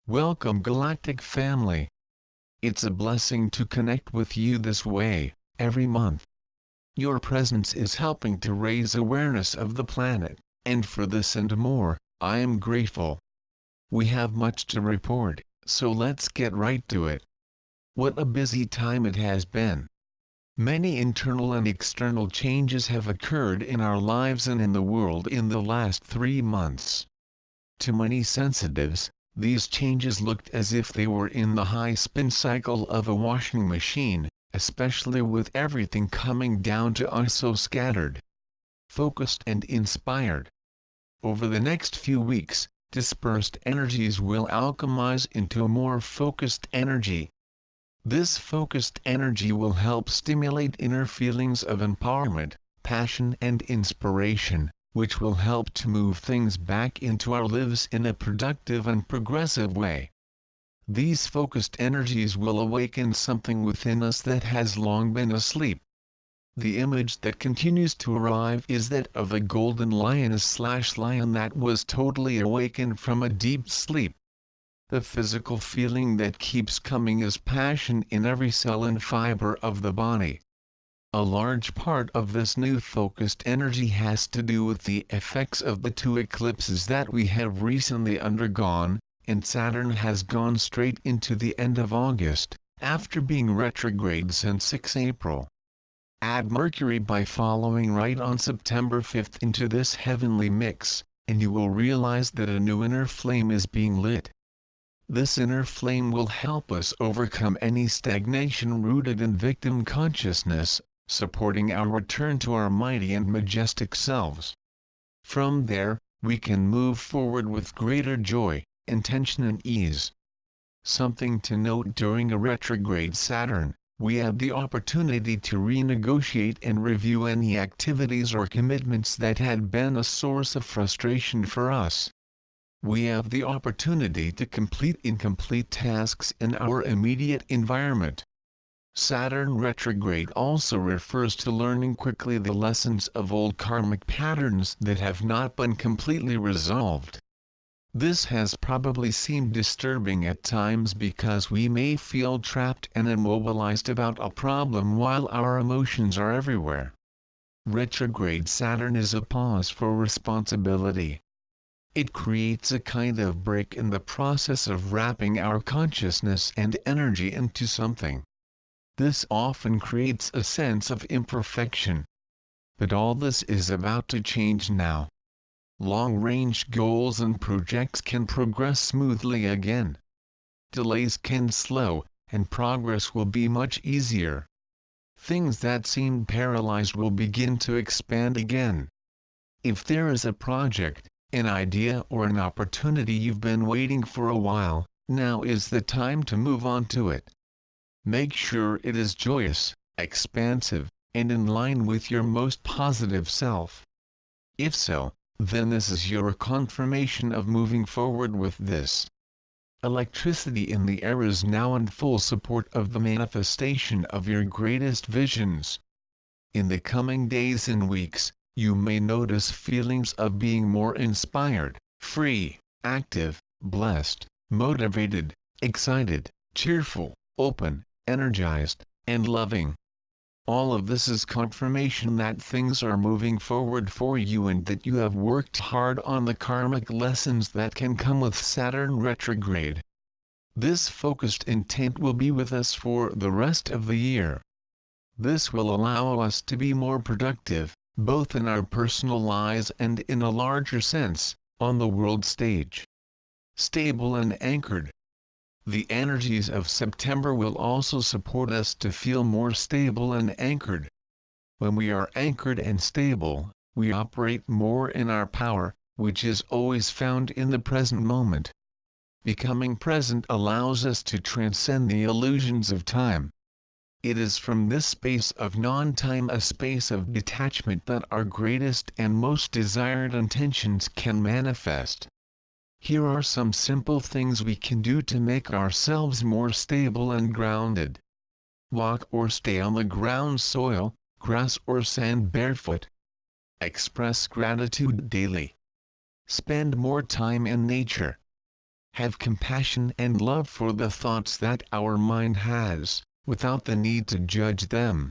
Welcome Galactic family. It's a blessing to connect with you this way, every month. Your presence is helping to raise awareness of the planet, and for this and more, I am grateful. We have much to report, so let's get right to it. What a busy time it has been. Many internal and external changes have occurred in our lives and in the world in the last 3 months. To many sensitives, these changes looked as if they were in the high spin cycle of a washing machine, especially with everything coming down to us so scattered, focused and inspired. Over the next few weeks, dispersed energies will alchemize into a more focused energy. This focused energy will help stimulate inner feelings of empowerment, passion and inspiration, which will help to move things back into our lives in a productive and progressive way. These focused energies will awaken something within us that has long been asleep. The image that continues to arrive is that of a golden lioness/lion that was totally awakened from a deep sleep. The physical feeling that keeps coming is passion in every cell and fiber of the body. A large part of this new focused energy has to do with the effects of the 2 eclipses that we have recently undergone, and Saturn has gone straight into the end of August, after being retrograde since 6 April. Add Mercury by following right on September 5th into this heavenly mix, and you will realize that a new inner flame is being lit. This inner flame will help us overcome any stagnation rooted in victim consciousness, supporting our return to our mighty and majestic selves. From there, we can move forward with greater joy, intention and ease. Something to note: during a retrograde Saturn, we have the opportunity to renegotiate and review any activities or commitments that had been a source of frustration for us. We have the opportunity to complete incomplete tasks in our immediate environment. Saturn retrograde also refers to learning quickly the lessons of old karmic patterns that have not been completely resolved. This has probably seemed disturbing at times because we may feel trapped and immobilized about a problem while our emotions are everywhere. Retrograde Saturn is a pause for responsibility. It creates a kind of break in the process of wrapping our consciousness and energy into something. This often creates a sense of imperfection. But all this is about to change now. Long-range goals and projects can progress smoothly again. Delays can slow, and progress will be much easier. Things that seemed paralyzed will begin to expand again. If there is a project, an idea or an opportunity you've been waiting for a while, now is the time to move on to it. Make sure it is joyous, expansive, and in line with your most positive self. If so, then this is your confirmation of moving forward with this. Electricity in the air is now in full support of the manifestation of your greatest visions. In the coming days and weeks, you may notice feelings of being more inspired, free, active, blessed, motivated, excited, cheerful, open, energized, and loving. All of this is confirmation that things are moving forward for you and that you have worked hard on the karmic lessons that can come with Saturn retrograde. This focused intent will be with us for the rest of the year. This will allow us to be more productive, both in our personal lives and in a larger sense, on the world stage. Stable and anchored. The energies of September will also support us to feel more stable and anchored. When we are anchored and stable, we operate more in our power, which is always found in the present moment. Becoming present allows us to transcend the illusions of time. It is from this space of non-time, a space of detachment, that our greatest and most desired intentions can manifest. Here are some simple things we can do to make ourselves more stable and grounded. Walk or stay on the ground, soil, grass or sand barefoot. Express gratitude daily. Spend more time in nature. Have compassion and love for the thoughts that our mind has, without the need to judge them.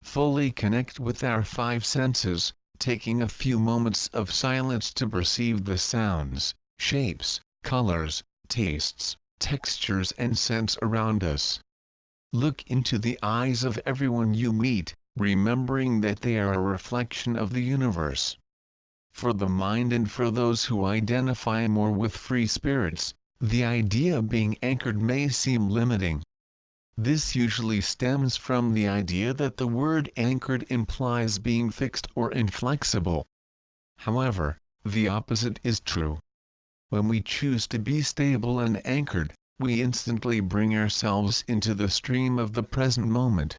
Fully connect with our five senses, taking a few moments of silence to perceive the sounds, shapes, colors, tastes, textures and scents around us. Look into the eyes of everyone you meet, remembering that they are a reflection of the universe. For the mind and for those who identify more with free spirits, the idea of being anchored may seem limiting. This usually stems from the idea that the word anchored implies being fixed or inflexible. However, the opposite is true. When we choose to be stable and anchored, we instantly bring ourselves into the stream of the present moment.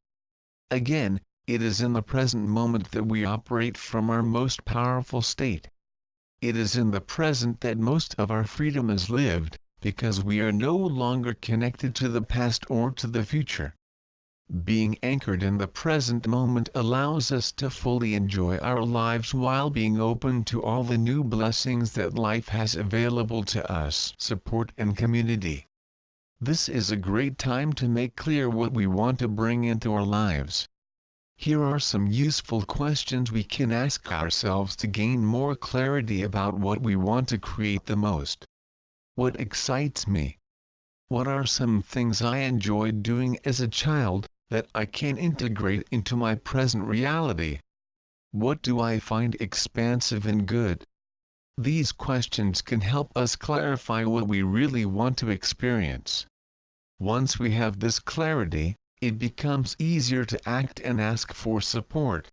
Again, it is in the present moment that we operate from our most powerful state. It is in the present that most of our freedom is lived, because we are no longer connected to the past or to the future. Being anchored in the present moment allows us to fully enjoy our lives while being open to all the new blessings that life has available to us. Support and community. This is a great time to make clear what we want to bring into our lives. Here are some useful questions we can ask ourselves to gain more clarity about what we want to create the most. What excites me? What are some things I enjoyed doing as a child, that I can integrate into my present reality? What do I find expansive and good? These questions can help us clarify what we really want to experience. Once we have this clarity, it becomes easier to act and ask for support.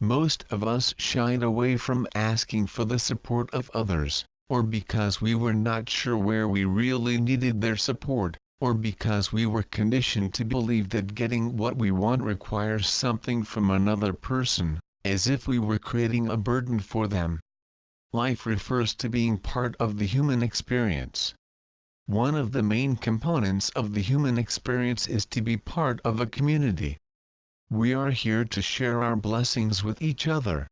Most of us shied away from asking for the support of others, or because we were not sure where we really needed their support, or because we were conditioned to believe that getting what we want requires something from another person, as if we were creating a burden for them. Life refers to being part of the human experience. One of the main components of the human experience is to be part of a community. We are here to share our blessings with each other.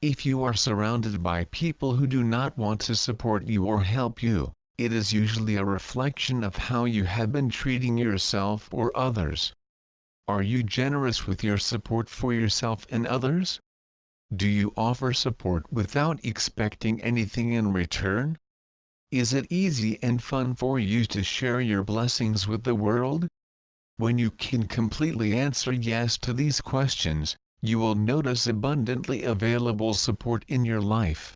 If you are surrounded by people who do not want to support you or help you, it is usually a reflection of how you have been treating yourself or others. Are you generous with your support for yourself and others? Do you offer support without expecting anything in return? Is it easy and fun for you to share your blessings with the world? When you can completely answer yes to these questions, you will notice abundantly available support in your life.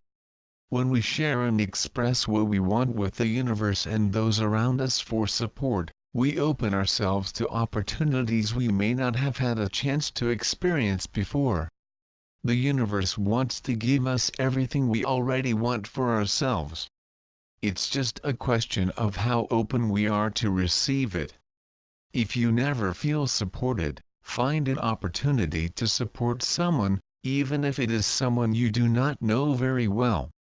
When we share and express what we want with the universe and those around us for support, we open ourselves to opportunities we may not have had a chance to experience before. The universe wants to give us everything we already want for ourselves. It's just a question of how open we are to receive it. If you never feel supported, find an opportunity to support someone, even if it is someone you do not know very well.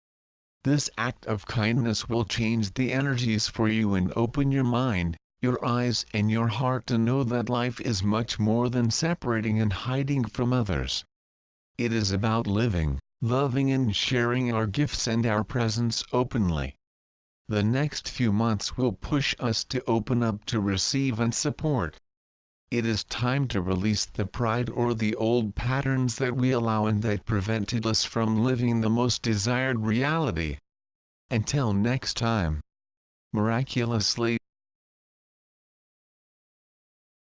This act of kindness will change the energies for you and open your mind, your eyes and your heart to know that life is much more than separating and hiding from others. It is about living, loving and sharing our gifts and our presence openly. The next few months will push us to open up to receive and support. It is time to release the pride or the old patterns that we allow and that prevented us from living the most desired reality. Until next time. Miraculously,